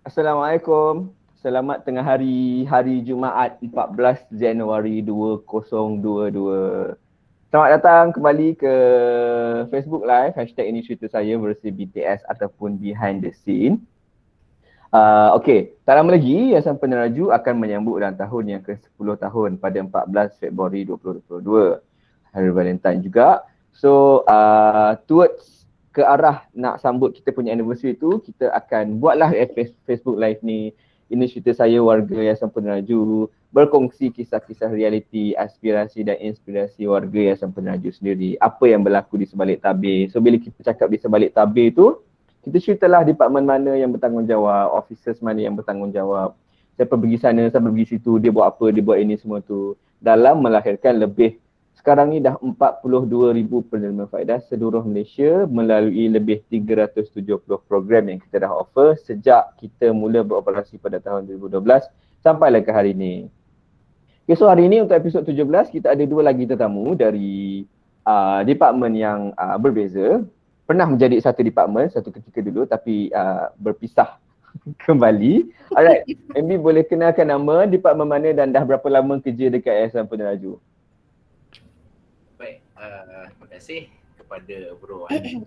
Assalamualaikum. Selamat tengah hari, hari Jumaat 14 Januari 2022. Selamat datang kembali ke Facebook Live, #ini cerita saya versi BTS ataupun Behind the Scene. Okey, tak lama lagi Yayasan Peneraju akan menyambut ulang tahun yang ke-10 tahun pada 14 Februari 2022. Hari Valentine juga. So, towards ke arah nak sambut kita punya anniversary tu, kita akan buatlah Facebook Live ni. Ini cerita saya, warga Yayasan Peneraju, berkongsi kisah-kisah realiti, aspirasi dan inspirasi warga Yayasan Peneraju sendiri. Apa yang berlaku di sebalik tabir. So, bila kita cakap di sebalik tabir tu, kita ceritalah departmen mana yang bertanggungjawab, officers mana yang bertanggungjawab, siapa pergi sana, siapa pergi situ, dia buat apa, dia buat ini semua tu, dalam melahirkan lebih, sekarang ni dah 42,000 penerima faedah seluruh Malaysia melalui lebih 370 program yang kita dah offer sejak kita mula beroperasi pada tahun 2012 sampailah ke hari ini. Okay, so hari ini untuk episod 17 kita ada dua lagi tetamu dari departmen yang berbeza. Pernah menjadi satu departmen satu ketika dulu tapi berpisah kembali. Alright, MB boleh kenalkan nama, departmen mana dan dah berapa lama kerja dekat Yayasan Peneraju? Baik, terima kasih kepada Bro Ani.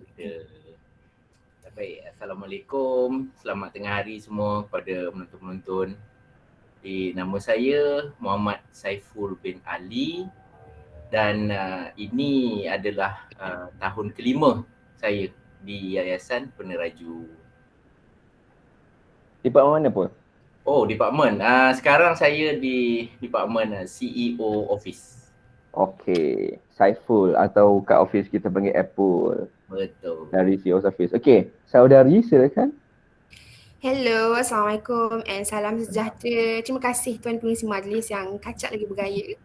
Baik, Assalamualaikum, selamat tengah hari semua kepada penonton-penonton. Nama saya Muhammad Saiful bin Ali dan ini adalah tahun kelima saya di Yayasan Peneraju. Departmen mana pun? Oh, departmen. Sekarang saya di departmen CEO Office. Okey, Saiful atau kat office kita panggil Apple. Betul. Dari CEO Office. Okey, saudari silakan. Hello, Assalamualaikum and salam sejahtera. Terima kasih Tuan Pengisi Majlis yang kacak lagi bergaya.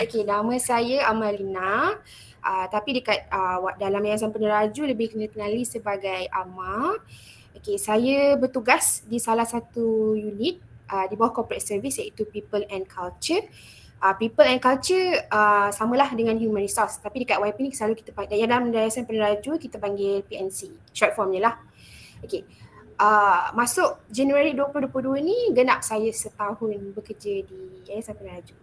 Okey, nama saya Amalina. Tapi dekat dalam Yayasan Peneraju lebih kenali sebagai Ama. Okey, saya bertugas di salah satu unit di bawah corporate service iaitu People and Culture. People and Culture samalah dengan Human Resource, tapi dekat YP ni selalu kita panggil, dalam Yayasan Peneraju kita panggil PNC, short formnya lah. Okey. Masuk Januari 2022 ni genap saya setahun bekerja di Yayasan Peneraju.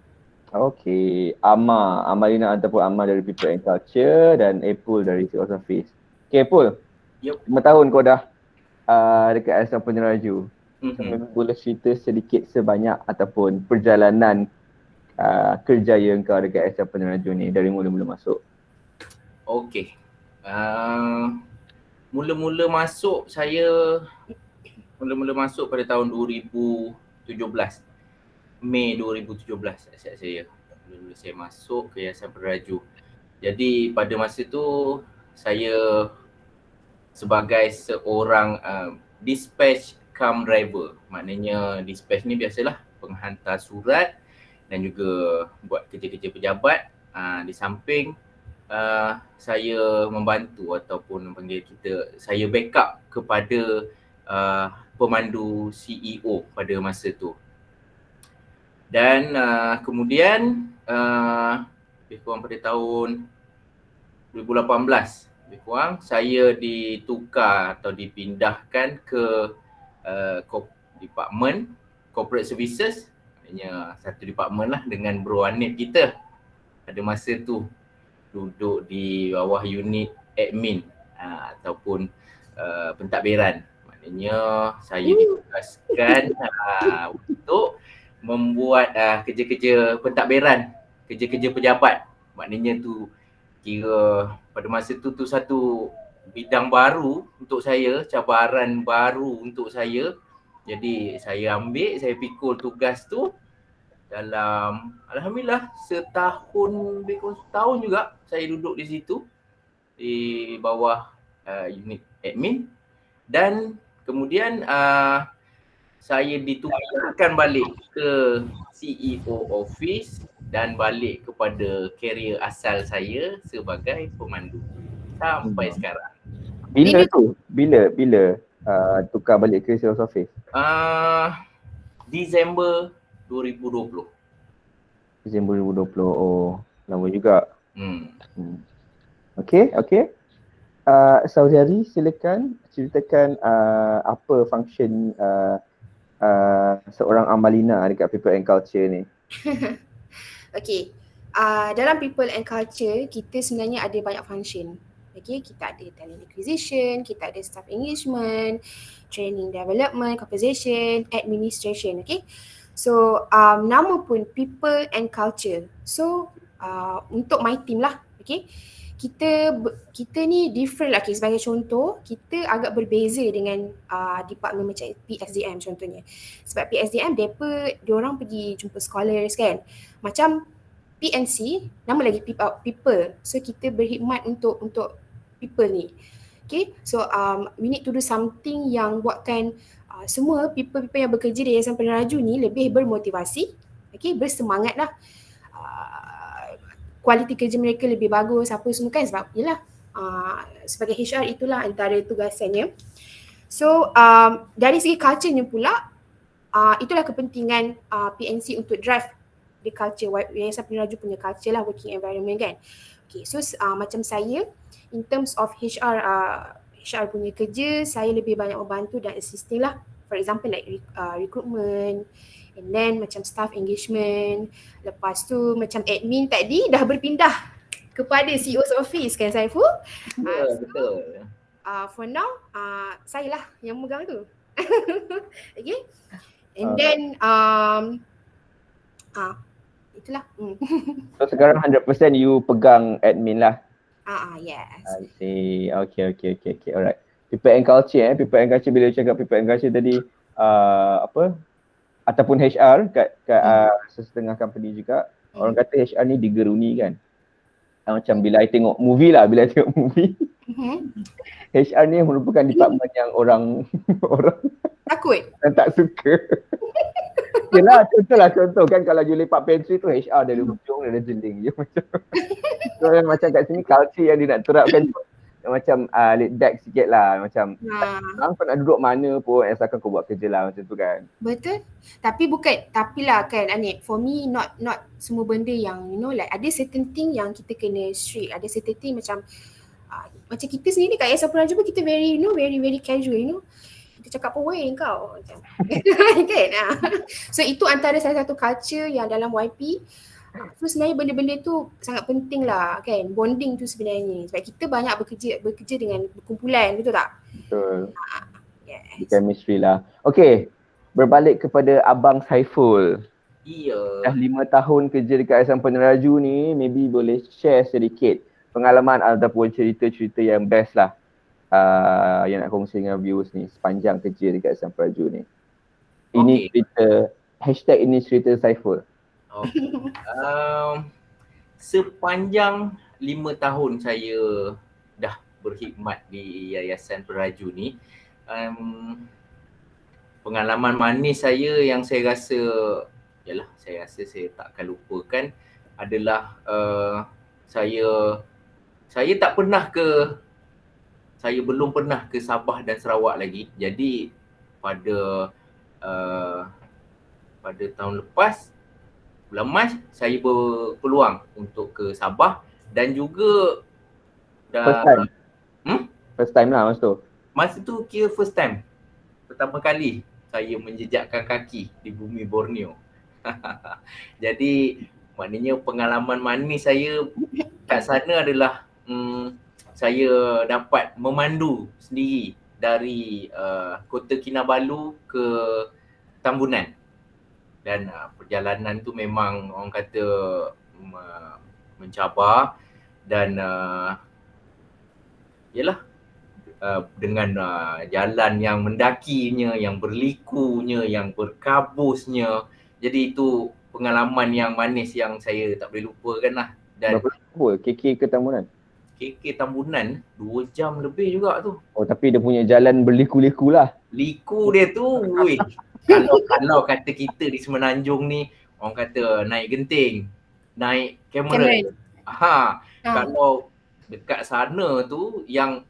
Okey, Amalina ataupun Amma dari People and Culture dan Apple dari CEO Office. Okey Apple, 5 tahun kau dah dekat Yayasan Peneraju. So, boleh cerita sedikit sebanyak ataupun perjalanan kerjaya kau dekat Yayasan Peneraju ni dari mula-mula masuk? Okey. Mula-mula masuk pada tahun 2017. Mei 2017 asyik saya. Mula-mula saya masuk ke Yayasan Peneraju. Jadi pada masa tu saya sebagai seorang dispatch cum driver. Maknanya dispatch ni biasalah penghantar surat dan juga buat kerja-kerja pejabat. Di samping saya membantu ataupun saya backup kepada pemandu CEO pada masa tu. Dan kemudian lebih kurang pada tahun 2018 lebih kurang saya ditukar atau dipindahkan ke department corporate services, maknanya satu department lah dengan Bro Hanif kita pada masa tu, duduk di bawah unit admin ataupun pentadbiran. Maknanya saya ditugaskan untuk membuat kerja-kerja pentadbiran, kerja-kerja pejabat. Maknanya tu kira pada masa tu satu bidang baru untuk saya, cabaran baru untuk saya. Jadi saya pikul tugas tu dalam alhamdulillah lebih kurang setahun juga saya duduk di situ di bawah unit admin dan kemudian saya ditukarkan balik ke CEO Office dan balik kepada karier asal saya sebagai pemandu sampai sekarang. Bila tukar balik ke CEO Office? Disember 2020. Disember 2020. Oh, lama juga. Okey. Saudari silakan ceritakan apa function seorang Amalina dekat People and Culture ni. Okay, dalam People and Culture, kita sebenarnya ada banyak function. Okay, kita ada talent acquisition, kita ada staff engagement, training development, compensation, administration. Okay, so nama pun People and Culture. So untuk my team lah. Okay, kita ni different lah. Okay, sebagai contoh, kita agak berbeza dengan department macam PSDM contohnya. Sebab PSDM diorang pergi jumpa scholars kan. Macam PNC, nama lagi people. So kita berkhidmat untuk people ni. Okay, so we need to do something yang buatkan semua people yang bekerja di Yayasan Peneraju ni lebih bermotivasi, okay, bersemangat lah. Kualiti kerja mereka lebih bagus, apa semua kan, sebab yelah sebagai HR itulah antara tugasannya. So dari segi culture-nya pula, itulah kepentingan PNC untuk drive the culture, Yayasan Peneraju punya culture lah, working environment kan. Okay, so macam saya, in terms of HR punya kerja, saya lebih banyak membantu dan assisting lah. For example like recruitment, and then macam staff engagement. Lepas tu macam admin tadi dah berpindah kepada CEO's office kan Saiful? Betul. For now, saya lah yang megang tu. Okay. And then itulah. So sekarang 100% you pegang admin lah. Yes. I see. Okay. Alright. People and Culture People and Culture, bila cakap People and Culture tadi ataupun HR kat setengah company juga, orang kata HR ni digeruni kan. Macam bila I tengok movie HR ni merupakan department yang orang takut yang tak suka. Yelah, contoh kan, kalau you lepak pantry tu HR dari hujung, dari jeling je macam. So macam kat sini culture yang dia nak terapkan macam laid back sikit lah, macam orang pun nak duduk mana pun asalkan kau buat kerja lah, macam tu kan. Betul. Tapi lah kan Anik, for me not semua benda yang like ada certain thing yang kita kena strict, ada certain thing macam kita sendiri kat Yayasan Peneraju pun kita very very casual kita cakap apa weh kau macam kan. So itu antara salah satu culture yang dalam YP. So sebenarnya benda-benda tu sangat penting lah kan, bonding tu sebenarnya, sebab kita banyak bekerja dengan berkumpulan, betul tak? Betul. Yes. Chemistry lah. Okay, berbalik kepada Abang Saiful. Iya. Dah 5 tahun kerja dekat Yayasan Peneraju ni, maybe boleh share sedikit pengalaman ataupun cerita-cerita yang best lah yang nak kongsi dengan viewers ni sepanjang kerja dekat Yayasan Peneraju ni. Ini cerita, ini cerita Saiful. Okay. Sepanjang 5 tahun saya dah berkhidmat di Yayasan Peneraju ni, pengalaman manis saya yang saya rasa saya takkan lupakan adalah saya belum pernah ke Sabah dan Sarawak lagi. Jadi pada tahun lepas, bulan Mac, saya berpeluang untuk ke Sabah dan juga First time lah masa tu. Masa tu kira first time. Pertama kali saya menjejakkan kaki di bumi Borneo. Jadi maknanya pengalaman manis saya kat sana adalah saya dapat memandu sendiri dari Kota Kinabalu ke Tambunan. Dan perjalanan tu memang orang kata mencabar dan dengan jalan yang mendakinya, yang berlikunya, yang berkabusnya. Jadi itu pengalaman yang manis yang saya tak boleh lupakan lah. Dan berapa KK ke Tambunan? KK Tambunan 2 jam lebih juga tu. Oh, tapi dia punya jalan berliku-liku lah. Liku dia tu, weh. Kalau kata kita di Semenanjung ni, orang kata naik genting, naik kamera. Kalau dekat sana tu yang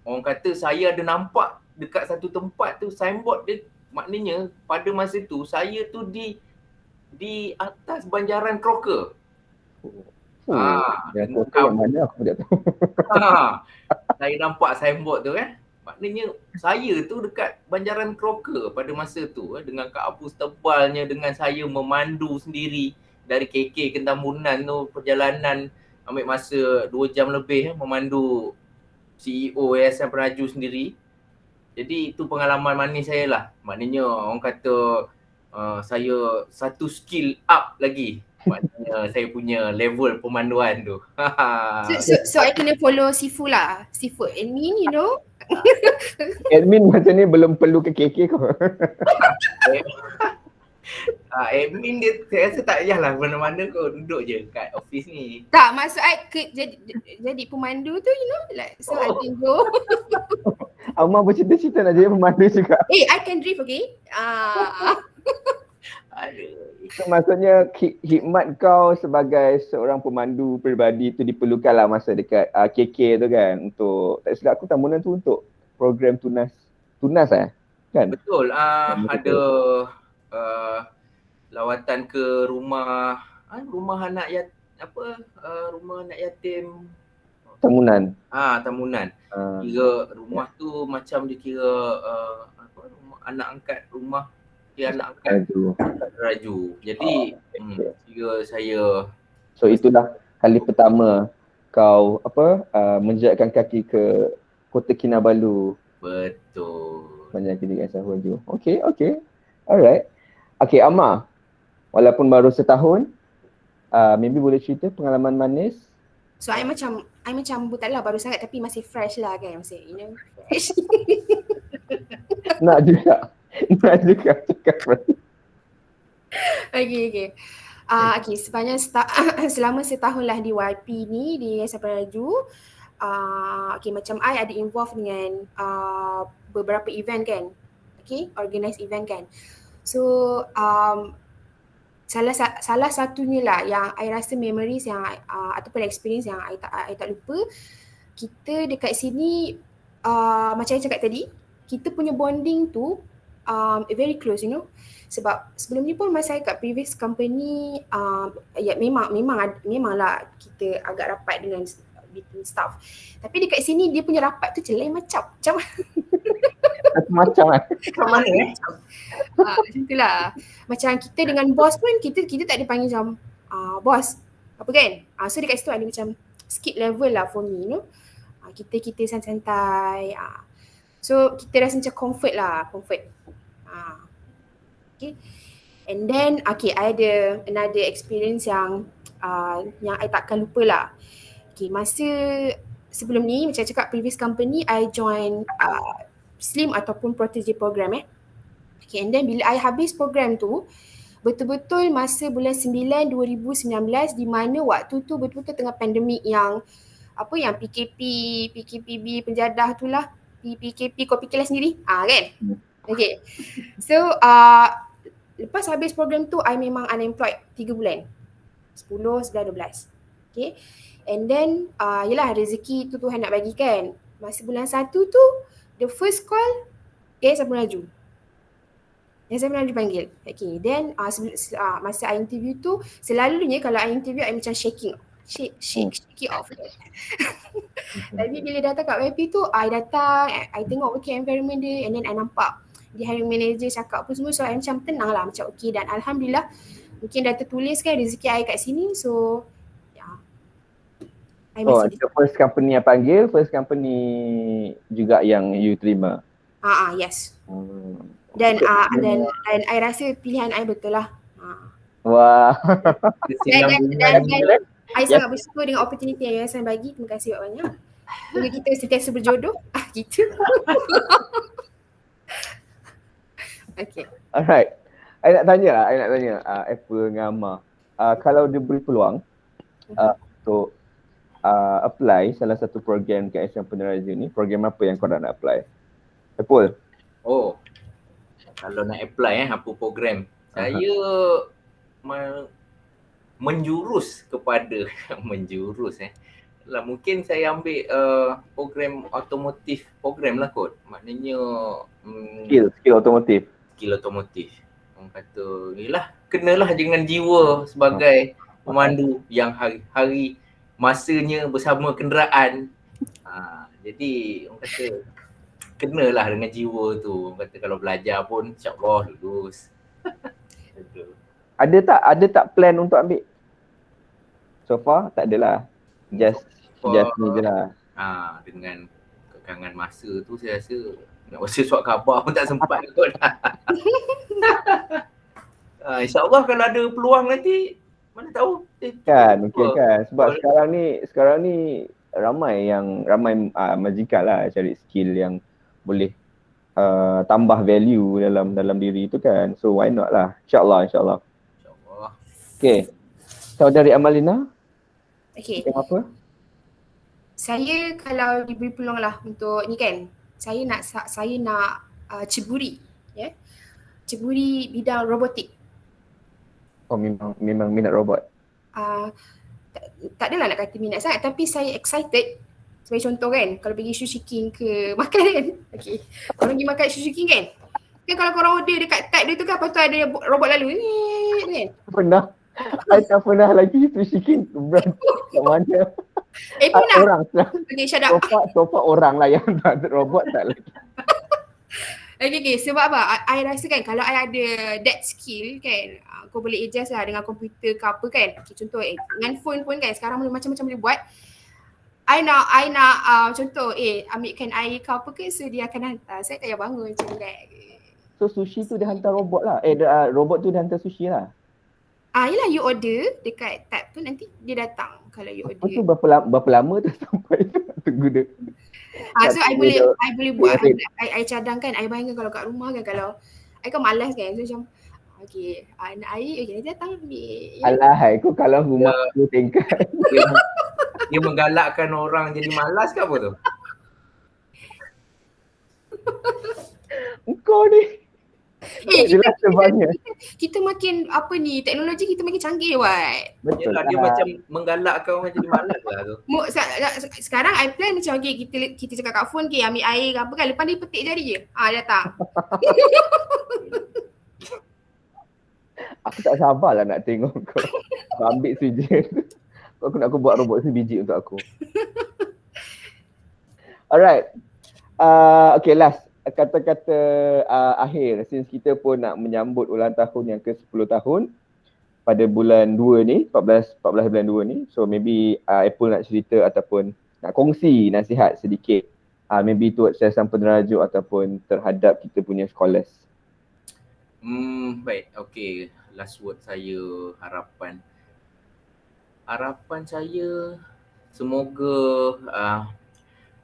orang kata saya ada nampak dekat satu tempat tu signboard dia, maknanya pada masa tu saya tu di atas banjaran Crocker. Yang dengan kota yang mana aku tidak tahu. Saya nampak signboard tu kan. Maknanya saya tu dekat Banjaran Crocker pada masa tu dengan kabus tebalnya, dengan saya memandu sendiri dari KK ke Tambunan tu, perjalanan ambil masa 2 jam lebih memandu CEO Yayasan Penaju sendiri. Jadi itu pengalaman manis saya lah. Maknanya orang kata saya satu skill up lagi. Maknanya saya punya level pemanduan tu. So I kena follow Sifu lah. Sifu admin, you know. Admin macam ni belum perlu ke KK kau. Admin dia saya rasa tak payahlah mana-mana kau duduk je kat office ni. Tak, maksud I jadi pemandu tu, you know, like so I can go. Amar bercita-cita nak jadi pemandu juga. I can drift, okay? Aduh. So, maksudnya hikmat kau sebagai seorang pemandu peribadi tu diperlukan lah masa dekat KK tu kan, untuk tak silap aku Tambunan tu untuk program tunas kan? Betul. Ada lawatan ke rumah anak rumah anak yatim Tambunan. Tambunan. Kira rumah tu macam dia kira rumah anak angkat rumah dia anak angkat Raju. Jadi kira saya. So itulah kali pertama kau menjejakkan kaki ke Kota Kinabalu. Betul. Menjadi Sahuaju. Okay. Alright. Okay, Amar. Walaupun baru setahun, maybe boleh cerita pengalaman manis. So I macam buta lah, baru sangat tapi masih fresh lah kan, masih, you know, fresh. Nak juga cakap. Okay. Okay, sepanjang selama setahun lah di YP ni, di Yayasan Penaju, okay, macam I ada involve dengan beberapa event kan, okay, organize event kan. So salah satunya lah yang I rasa memories yang ataupun experience yang I tak lupa, kita dekat sini macam yang cakap tadi, kita punya bonding tu very close, you know. Sebab sebelum ni pun masa I kat previous company, ya memanglah kita agak rapat dengan between staff. Tapi dekat sini dia punya rapat tu lain macam Macam mana macam itulah. Macam kita dengan bos pun kita tak ada panggil macam bos apa kan. So dekat situ ada macam skip level lah for me, you know. Kita santai-santai. So kita rasa macam comfort. Okay. And then I ada another experience yang I takkan lupa lah. Okay, masa sebelum ni macam cakap previous company, I join SLIM ataupun Protege program Okay, and then bila I habis program tu, betul-betul masa bulan 9 2019, di mana waktu tu betul-betul tengah pandemik yang PKPB penjadah tu lah, PKP kau fikirlah sendiri kan. Okay, so lepas habis program tu I memang unemployed 3 bulan, 10, 11, 12. Okay, and then yelah rezeki tu Tuhan nak bagi kan. Masa bulan 1 tu the first call Yayasan Penaju panggil. Okay, then masa I interview tu, selalunya kalau I interview I macam shake it off. Tapi bila datang kat YP tu, I datang, I tengok working environment dia, and then I nampak di hiring manager cakap apa semua, so I macam tenang lah, macam okay. Dan Alhamdulillah mungkin dah tertulis kan rezeki I kat sini, so the first company yang panggil, first company juga yang you terima. Yes. Dan I rasa pilihan I betul lah. Wah. Dan I sangat bersyukur dengan opportunity yang Yayasan bagi. Terima kasih banyak. Semoga kita sentiasa berjodoh. Gitu. Okay. Alright. I nak tanya Apple dengan Amar. Kalau dia beri peluang untuk apply salah satu program kat Yayasan Peneraju ni, program apa yang kau nak apply? Apple? Kalau nak apply apa program? Saya menjurus kepada lah, mungkin saya ambil program otomotif program lah kot. Maknanya skill otomotif. Orang kata, yelah, kenalah dengan jiwa sebagai pemandu yang hari-hari masanya bersama kenderaan. Jadi orang kata kenalah dengan jiwa tu. Orang kata kalau belajar pun insya-Allah lulus. Ada tak plan untuk ambil? So far tak adalah. Just ni je lah. Dengan kekangan masa tu saya rasa nak rasa surat khabar pun tak sempat kot. InsyaAllah kalau ada peluang nanti mana tahu. Kan, mungkin kan. Sebab sekarang ni ramai majikan lah cari skill yang boleh tambah value dalam diri tu kan. So why not lah. InsyaAllah. Okay. Saudari Amalina. Okay. Apa? Saya kalau diberi peluang lah untuk ni kan, saya nak ceburi, ceburi bidang robotik. Oh memang minat robot. Tak adalah nak kata minat sangat, tapi saya excited. Sebagai contoh kan, kalau pergi Sushi King ke makan kan, okay, korang pergi makan Sushi King kan, kalau korang order dekat tab dia tu kan, lepas tu ada robot lalu kan. Pernah. I tak pernah lagi Sushi King brand kat mana. Pernah. Orang lah. Okay, shut up. Sofa orang lah yang tak robot tak lagi. Okay, sebab apa? I rasa kan kalau I ada that skill kan, kau boleh adjust lah dengan komputer ke apa kan. Okay, contoh dengan phone pun kan sekarang macam-macam boleh buat. I nak contoh ambilkan air ke apa ke, so dia akan hantar. Saya tak payah bangun macam ni. So sushi tu dia hantar robot lah. Robot tu dia hantar sushi lah. Yelah, you order dekat tab tu, nanti dia datang kalau you order. Tu berapa lama tu sampai tunggu dia. So I boleh buat, I cadangkan, I bayangkan kalau kat rumah kan, kalau I kan malas kan, so macam okay, nak air, okay, nanti datang ambil. Alah, aku kalau rumah tu tingkat. Dia menggalakkan orang jadi malas ke apa tu? Engkau ni. Kita makin teknologi kita makin canggih Betul lah. Dia macam menggalakkan orang jadi malas lah tu. Sekarang I plan macam okay, kita cakap kat phone, okay, ambil air ke apa kan, lepas dia petik jari je. Datang. Aku tak sabarlah nak tengok kau ambil sijil. Aku nak buat robot sebiji untuk aku. Alright. Okay, last. Kata-kata akhir, since kita pun nak menyambut ulang tahun yang ke-10 tahun pada bulan 2 ni, 14 bulan 2 ni. So maybe Apple nak cerita ataupun nak kongsi nasihat sedikit, maybe towards Yayasan Peneraju ataupun terhadap kita punya scholars. Baik, okay. Last word saya, harapan saya semoga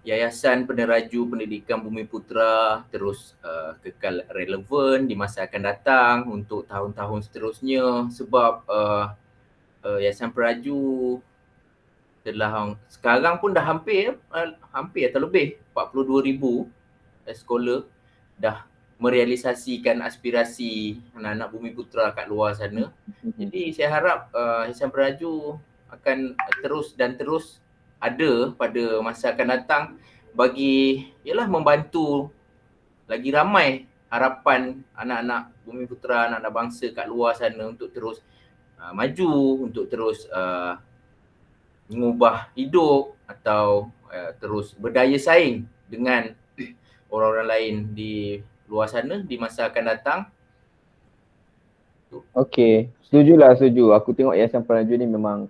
Yayasan Peneraju Pendidikan Bumiputera terus kekal relevan di masa akan datang untuk tahun-tahun seterusnya, sebab Yayasan Peneraju telah sekarang pun dah hampir atau lebih 42,000 sekolah dah merealisasikan aspirasi anak-anak Bumiputera kat luar sana. Jadi saya harap Yayasan Peneraju akan terus ada pada masa akan datang bagi membantu lagi ramai harapan anak-anak Bumiputera, anak-anak bangsa kat luar sana untuk terus maju, untuk terus mengubah hidup atau terus berdaya saing dengan orang-orang lain di luar sana di masa akan datang. Okay, setuju. Aku tengok Yayasan Peneraju ni memang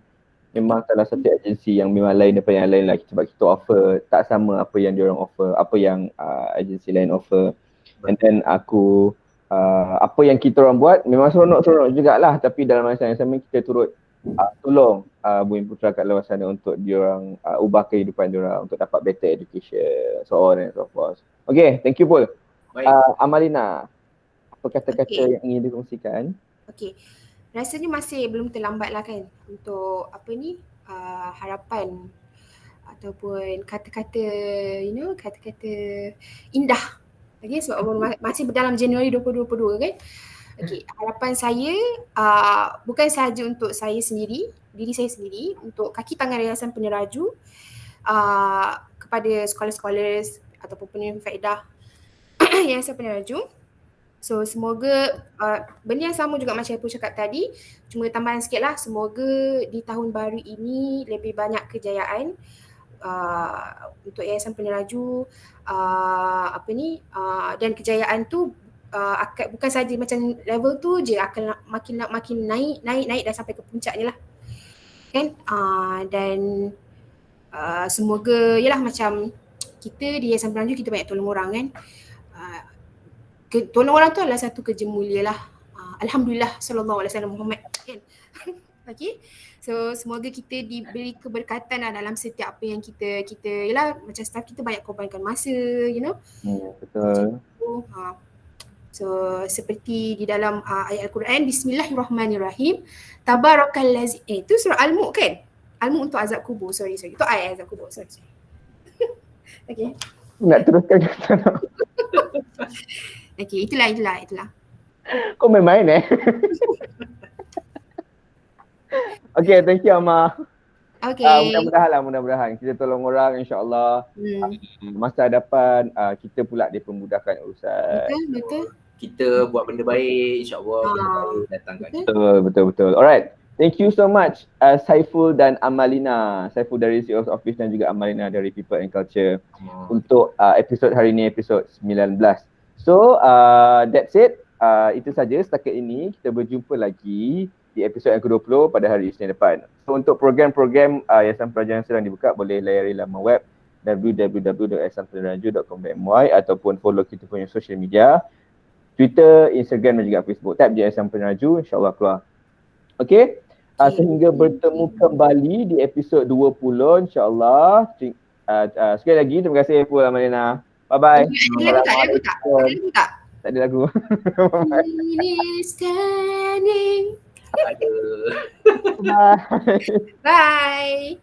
salah satu agensi yang memang lain daripada yang lain lah, sebab kita offer tak sama apa yang diorang offer, apa yang agensi lain offer. And then apa yang kita orang buat memang seronok jugalah, tapi dalam masa yang sama kita turut tolong Bumiputera kat luar sana untuk diorang ubah kehidupan diorang untuk dapat better education, so on and so forth. Okay, thank you Paul. Amalina, apa kata-kata yang ingin dikongsikan? Okay, rasanya masih belum terlambat lah kan untuk harapan ataupun kata-kata kata-kata indah. Okay, sebab masih dalam Januari 2022 kan. Okay, harapan saya bukan sahaja untuk diri saya sendiri, untuk kaki tangan Yayasan Peneraju, kepada sekolah-sekolah ataupun penerima faedah Yayasan Peneraju. So semoga benda yang sama juga macam Ibu cakap tadi, cuma tambahan sikit lah, semoga di tahun baru ini lebih banyak kejayaan untuk Yayasan Peneraju dan kejayaan tu akan bukan saja macam level tu je, akan makin naik dan sampai ke puncaknya lah kan. Dan semoga yalah macam kita di Yayasan Peneraju kita banyak tolong orang kan. Tolong orang tu adalah satu kerja mulia lah. Alhamdulillah sallallahu alaihi wasallam Muhammad kan. Okay. So semoga kita diberi keberkatan lah dalam setiap apa yang kita yalah macam staff kita banyak korbankan masa, you know. Betul. So seperti di dalam ayat Al-Quran, Bismillahirrahmanirrahim. Tabarakallazi. Itu surah Al-Mulk kan? Al-Mulk untuk azab kubur. Sorry. Itu ayat azab kubur. Sorry. Okay. Nak teruskan kata nak. Okay, itulah. Kau main-main Okay, thank you Amma. Okay. Mudah-mudahan kita tolong orang, insya-Allah. Masa hadapan kita pula dipermudahkan urusan. Betul. Kita buat benda baik, insya-Allah benda baik datangkan. Betul. Alright. Thank you so much Saiful dan Amalina. Saiful dari CEO's Office dan juga Amalina dari People and Culture untuk episod hari ini, episod 19. So that's it. Itu saja setakat ini. Kita berjumpa lagi di episod yang ke-20 pada hari Isnin depan. So untuk program-program Yayasan Pelajaran yang sedang dibuka, boleh layari laman web www.yayasanpeneraju.com.my ataupun follow kita punya social media, Twitter, Instagram dan juga Facebook. Tab je Yayasan Peneraju, insyaAllah keluar. Okay, sehingga bertemu kembali di episod 20 insyaAllah. Sekali lagi terima kasih Ibu Amalina. Bye-bye. Ada lagu tak? Tak ada lagu. Aduh. Bye. Bye.